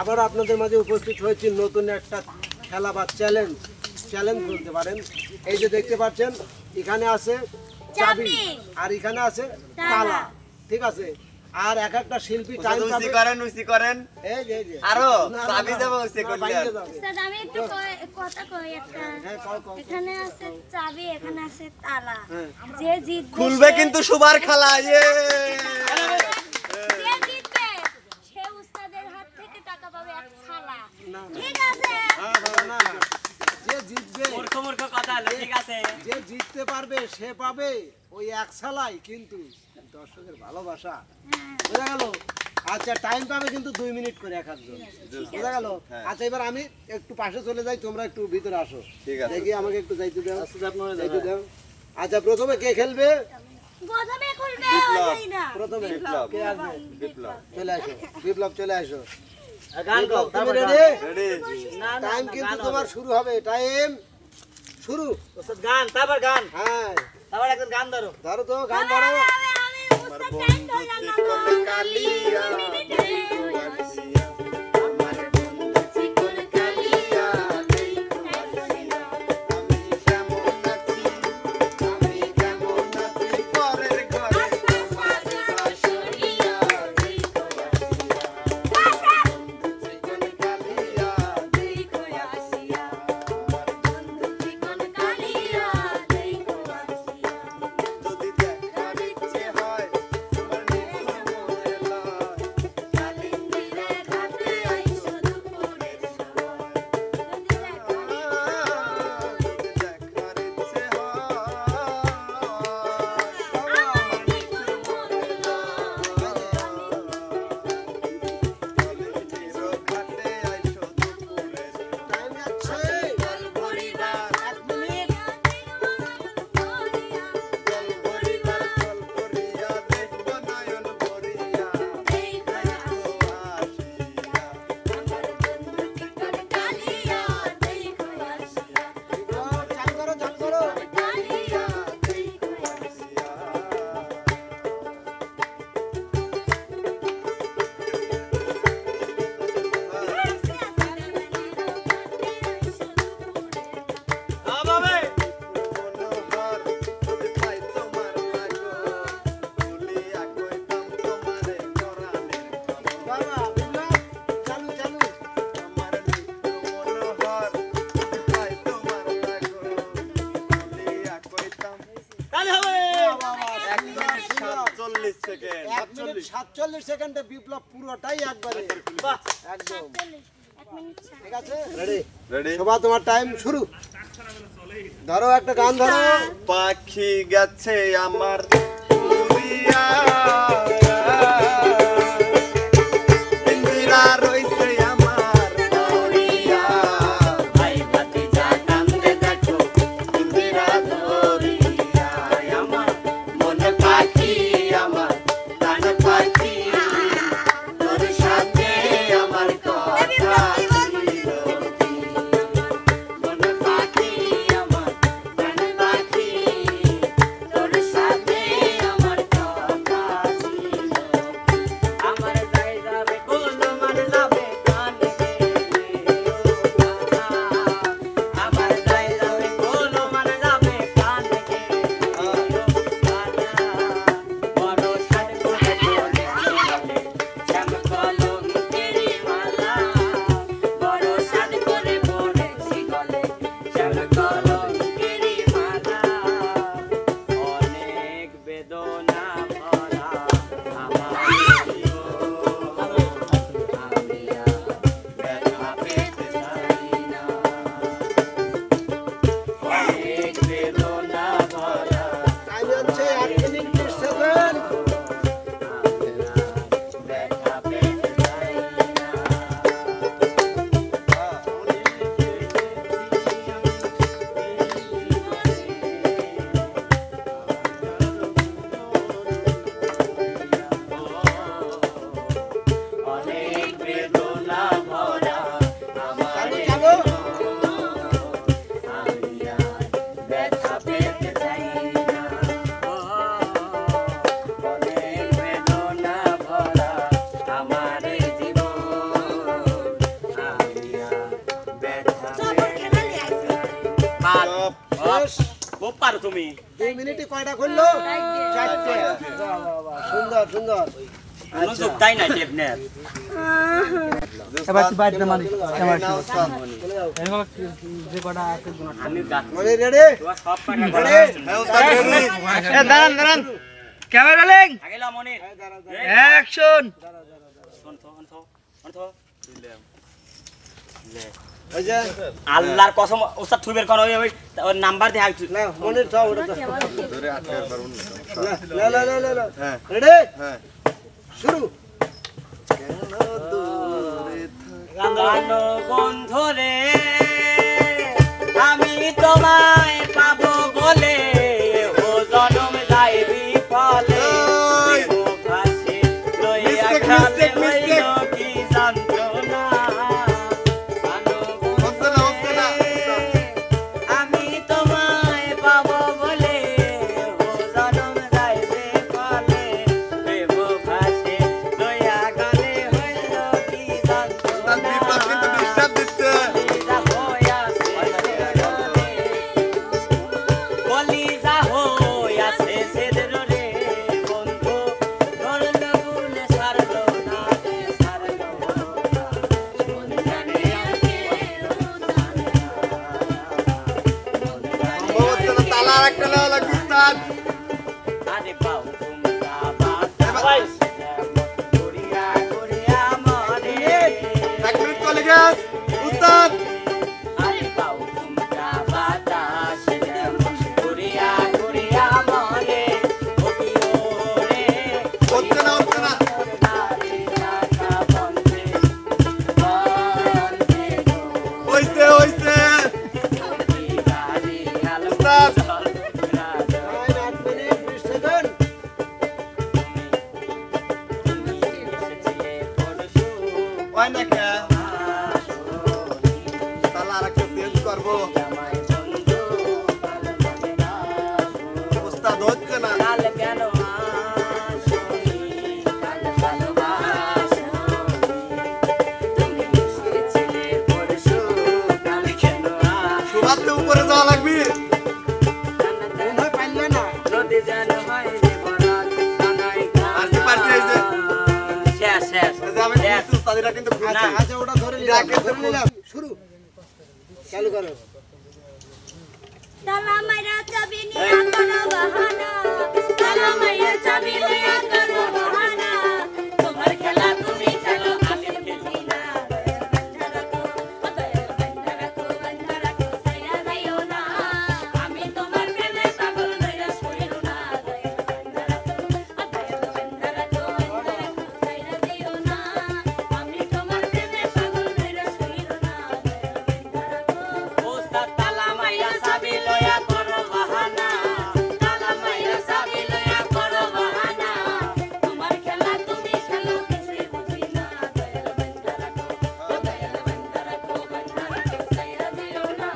আবার আপনাদের মাঝে উপস্থিত হয়েছি নতুন একটা খেলা বা চ্যালেঞ্জ বলতে পারেন। এই যে দেখতে পাচ্ছেন এখানে আছে চাবি আর এখানে আছে তালা, ঠিক আছে। আর এক একটা শিল্পী টাইম করেন এই যে আরো চাবি দেব উস্তাদ আমি একটু কথা কই একটা। এখানে আছে চাবি, এখানে আছে তালা। যে জিতবে খুলবে কিন্তু সুবার খেলা। যে জিতবে সে উস্তাদের হাত থেকে টাকা পাবে এক ছালা, ঠিক আছে? না, যে জিতবে মূর্খ কথা হলো, ঠিক আছে। যে জিততে পারবে সে পাবে ওই এক ছালাই, কিন্তু দর্শকের ভালোবাসা, বোঝা গেল? আচ্ছা, টাইম পাবে কিন্তু 2 মিনিট করে এক একজন, বোঝা গেল? আচ্ছা, এবার আমি একটু পাশে চলে যাই, তোমরা একটু ভিতরে আসো, দেখি আমাকে একটু যাইতে দাও। আচ্ছা, প্রথমে কে খেলবে? প্রথমে খুলবে ওই না, প্রথমে কে আসবে? চলে আসো বিপ্লব, চলে আসো। গান গাও, তুমি রেডি? টাইম কিন্তু তোমার শুরু হবে, টাইম শুরু। ওস্তাদ গান, তারপর গান, হ্যাঁ তারপর একজন গান ধরো। ধরো তো, গান ধরো। আমি উস্তাদ টাইম ধরলাম না কালিয়া মিনিটে সেকেন্ডে বিপ্লব পুরোটাই একবারে একদম, ঠিক আছে? রেডি? শোভা, তোমার টাইম শুরু। ধরো একটা গান ধরো। পাখি গেছে আমার উড়িয়া, ইন্দিরা রইছে আমার উড়িয়া, ভাই ভাতিজা কান্দে দেখো ইন্দিরা ধরিয়া, আমার মন পাখি আমার প্রাণ পাখি, তোর সাথে আমার কথা ছিল কি, মন পাখি আমার প্রাণ পাখি, তোর সাথে আমার কথা ছিল শেষ খুব পারো তুমি 2 মিনিটে কয়টা করলো 4টে বাহ বাহ বাহ সুন্দর সুন্দর কোনো যোগ তাই না টেপনের এবার কি বাইরে মানে চলে যাও যে কটা আছে আমি গাছ মনি রেডি তোমার সব পাটা রেডি হ্যাঁ ওস্তাদ রেডি দাঁড়ান ক্যামেরা রোলিং আগে লাও মনির অ্যাকশন শোন ওই যে আল্লাহর কসম ওস্তাদ থুবের কোন ওই নাম্বার দে হাইছু না মনির যাও ওটা তো ধরে আটকে পারবো না লা হ্যাঁ রেডি হ্যাঁ শুরু গান বন্ধরে আমি তোমায় পাবো বলে ও জনম যাই বিফলে মুখাসে লইয়া খাবে হইল কি যন্ত্রণা গান বন্ধরে আমি তোমায় পাবো বলে ও জনম যাই বিফলে মুখাসে লইয়া গানে হইল কি যন্ত্রণা কিন্তু ডিস্টার্ব দিচ্ছে তালা একটা নেওয়া লাগবে উস্তাদ এক মিনিট চলে গেছে উস্তাদ হচ্ছে না হইছে উস্তাদ 8 মিনিট 20 সেকেন্ড ওই না কে তালা আর একটা চেঞ্জ করবো উস্তাদ হচ্ছে না সুবাদতে উপরে যাওয়া লাগবে মনে হয় পাইলে না পারছি এই যে শেষ এই যে আমি বলছি উস্তাদিরা কিন্তু আচ্ছা খুঁজছে আচ্ছা ওটা ধরে নিলাম শুরু চালু করো তালা মাইরা চাবি নিয়া করো বাহানা তালা মাইরা চাবি নিয়া করো বাহানা তোমার খেলা তুমি খেলো আমি বুঝি না বন্ধ রাখো সাইরা যাইও না আমি তোমার প্রেমে পাগল হইরা শুইরো না বন্ধ রাখো সাইরা যাইও না আমি তোমার প্রেমে পাগল হইরা শুইরো না ওস্তাদ তালা মাইরা চাবি লয়া করো বাহানা তালা মাইরা চাবি লয়া করো বাহানা তোমার খেলা তুমি খেলো কিছুই বুঝি না বন্ধ রাখো সাইরা দিও না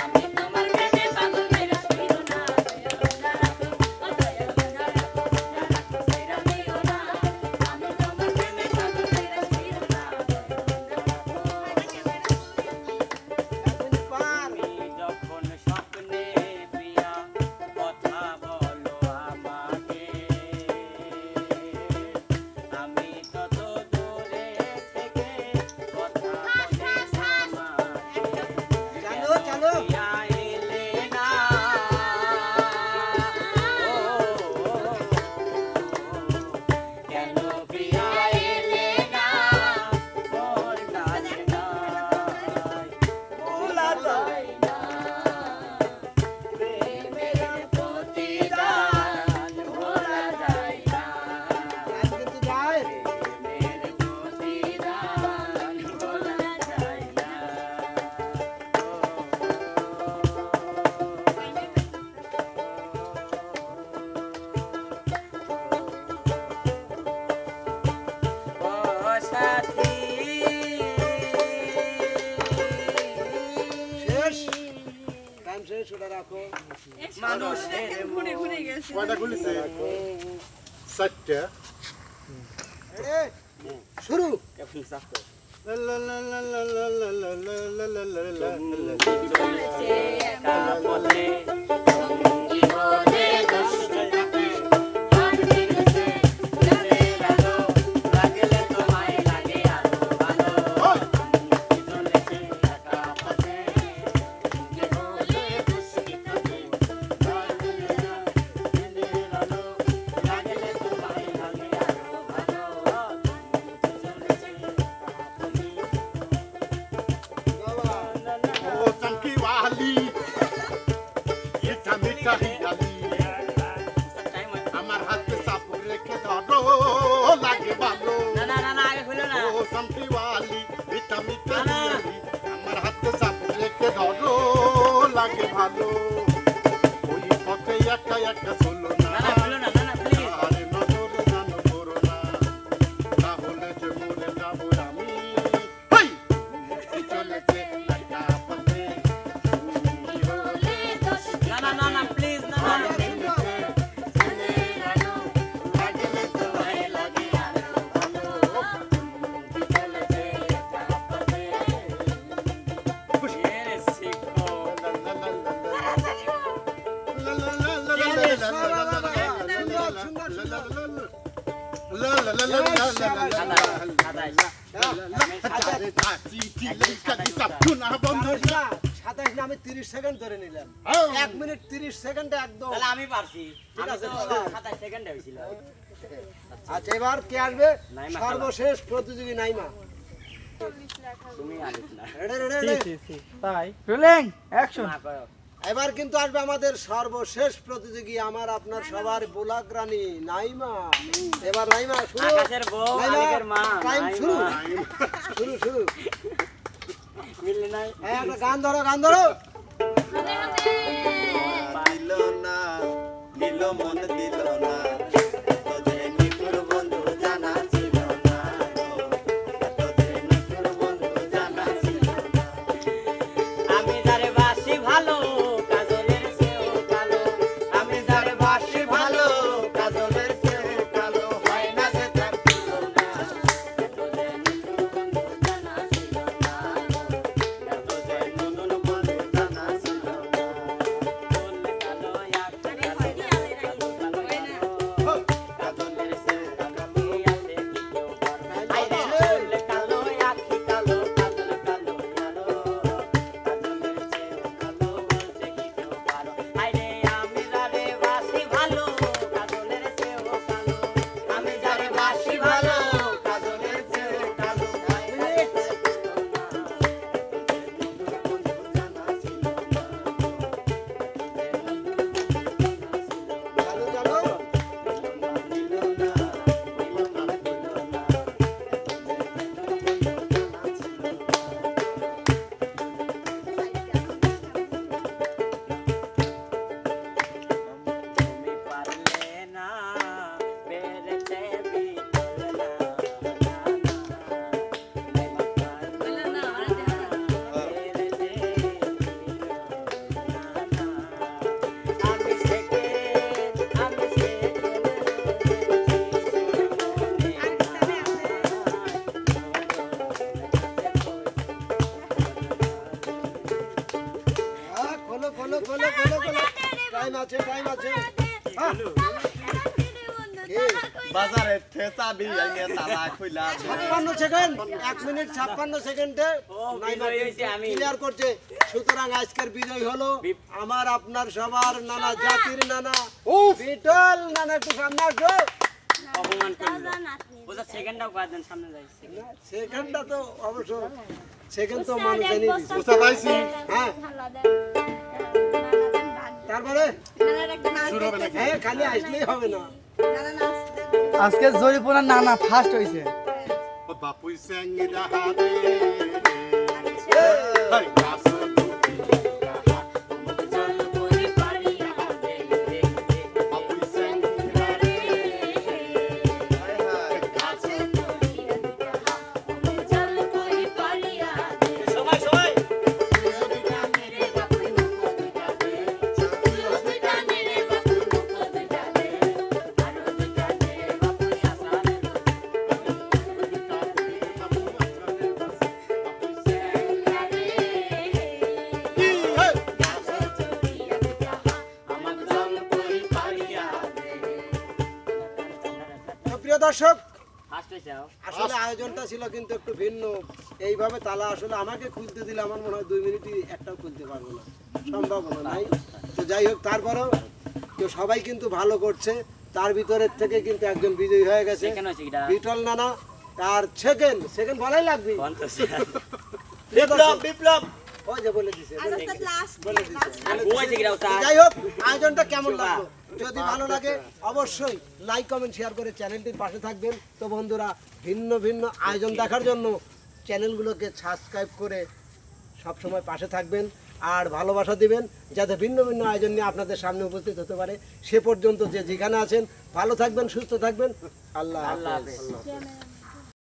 আমি তোমার প্রেমে পাগল হইরা শুইরো না বন্ধ রাখো সাইরা দিও না আমি তোমার প্রেমে পাগল হইরা শুইরো না আমি যখন স্বপ্নে প্রিয়া কথা বলো আমাকে আমি তত দূরে থেকে কথা বলি তোমাকে চালু চালু প্রিয়া এলে না কেন প্রিয়া এলে না মোর কাছে নাই ভোলা যায় না প্রেমের প্রতিদান ভোলা যায় না টাইম কিন্তু যায় প্রেমের প্রতিদান ভোলা যায় না ও সাথী শেষ টাইম শেষ ওটা রাখো মানুষের কয়টা খুলেছে চারটা রেডি শুরু চলেছে একা পথে সঙ্গী হলে দোষে আর ফিরেছে চাঁদের আলো লাগলে তোমায় লাগে আরো ভালো চলেছে একা পথে সঙ্গী হলে দোষে আর ফিরেছে চাঁদের আলো লাগলে তোমায় লাগে আরো ভালো চলেছে ओ चमकी वाली ये मीठा ही डाली আমার হাতে সাপুর রেখে ধরো লাগে ভালো না না না না আগে খুলো না ও চমকি वाली মিঠা মিঠা ডালি আমার হাতে সাপুর রেখে ধরো লাগে ভালো ওই পথে একা একা চলো না না না খুলো না না না প্লিজ আরে নজর জানো করো না তাহলে যে মরে যাবো আমি হেই চলেছে একা পথে সঙ্গী হলে না না না না প্লিজ না না লাগলে তোমায় লাগে আরো ভালো চলেছে একা পথে এরে শিখো সাতাইশ না আমি 30 সেকেন্ড ধরে নিলাম 1 মিনিট 30 সেকেন্ডে একদম তাহলে আমি পারছি আমি আছে, তো বাবা। 27 সেকেন্ডে হইছিল আচ্ছা এবার কে আসবে নাইমা সর্বশেষ প্রতিযোগী নাইমা তুমি আলিস না রেডি রেডি তাই রোলিং অ্যাকশন না করো এবার কিন্তু আসবে আমাদের সর্বশেষ প্রতিযোগী আমার আপনার সবার বোলাক রানী নাইমা এবার নাইমা শুরু আকাশের বউ আলিকের মা টাইম শুরু শুরু শুরু মিললে নাই একটা গান ধরো গান ধরো দিল না দিল মন দিল না তোদের নিপুর বন্ধু জানা ছিল না তোদের নিপুর বন্ধু জানা ছিল না আমি যারে বাসি ভালো কাজলের চেয়েও কালো আমি যারে বাসি ভালো কাজলের চেয়ে কালো হয় না যে তার তুলনা তোদের নিপুর বন্ধু জানা ছিল না তোদের নতুন বন্ধু জানা ছিল না বললে কালো এক কালো কাজলের চেয়ে কালো আছে কি কেউ পারবে আইরে বললে কালো আখি কালো কাজল কালো কালো কাজলের চেয়েও কালো বলতে কি কেউ পারো আইরে আমি যারে বাসি ভালো কাজলের চেয়েও কালো আমি যারে বাসি ভালো কাজলের চেয়ে কালো হয় না চালু চালু তুমি পারলে না বেরতে বিতল না আমি থেকে হ্যাঁ খোলো খোলো খোলো খোলো খোলো টাইম আছে হ্যাঁ বাজারে ঠেসা বিয়াইনে তালা খুইলা 56 সেকেন্ড 1 মিনিট 56 সেকেন্ডে ও, বিজয়ী হয়েছে আমি। ক্লিয়ার করছে সুতরাং আজকের বিজয় হলো আমার আপনার সবার নানা জাতির নানা বিটল নানা একটু সামনে আসো অপমান করলো ওটা সেকেন্ডটাও কয়েক দিন সামনে যাই সেকেন্ডটা তো অবশ্য সেকেন্ড তো মানুষ জানি বুঝতে পাইছি হ্যাঁ তারপরে শুরু হবে নাকি হ্যাঁ খালি আসলেই হবে না আজকে জরিপুরা নানা ফার্স্ট হইছে ও বাপুই সঙ্গে রাহারে হাই কাসু দুটি বাপুই সঙ্গে রাহারে সবাই সবাই Thank you. দর্শক ফার্স্ট হইছে আসলে আয়োজনটা ছিল কিন্তু একটু ভিন্ন। এইভাবে তালা আসলে আমাকে খুলতে দিলে আমার মনে হয় 2 মিনিটই একটাও খুলতে পারবো না, সম্ভাবনা নাই। তো যাই হোক, তারপরেও তো সবাই কিন্তু ভালো করছে। তার ভিতরের থেকে কিন্তু একজন বিজয়ী হয়ে গেছে, সেকেন্ড হইছে কিটা বিটল নানা। আর সেকেন্ড বলাই লাগবে। 50 বিপ্লব ওই যে বলে দিছে, বলে দিছে। হইছে কিটা তো যাই হোক, আয়োজনটা কেমন লাগলো? যদি ভালো লাগে অবশ্যই লাইক কমেন্ট শেয়ার করে চ্যানেলটির পাশে থাকবেন। তো বন্ধুরা, ভিন্ন ভিন্ন আয়োজন দেখার জন্য চ্যানেলগুলোকে সাবস্ক্রাইব করে সবসময় পাশে থাকবেন আর ভালোবাসা দিবেন, যাতে ভিন্ন ভিন্ন আয়োজন নিয়ে আপনাদের সামনে উপস্থিত হতে পারে। সে পর্যন্ত যে যেখানে আছেন ভালো থাকবেন, সুস্থ থাকবেন। আল্লাহ আল্লাহ হাফেজ। হাফেজ।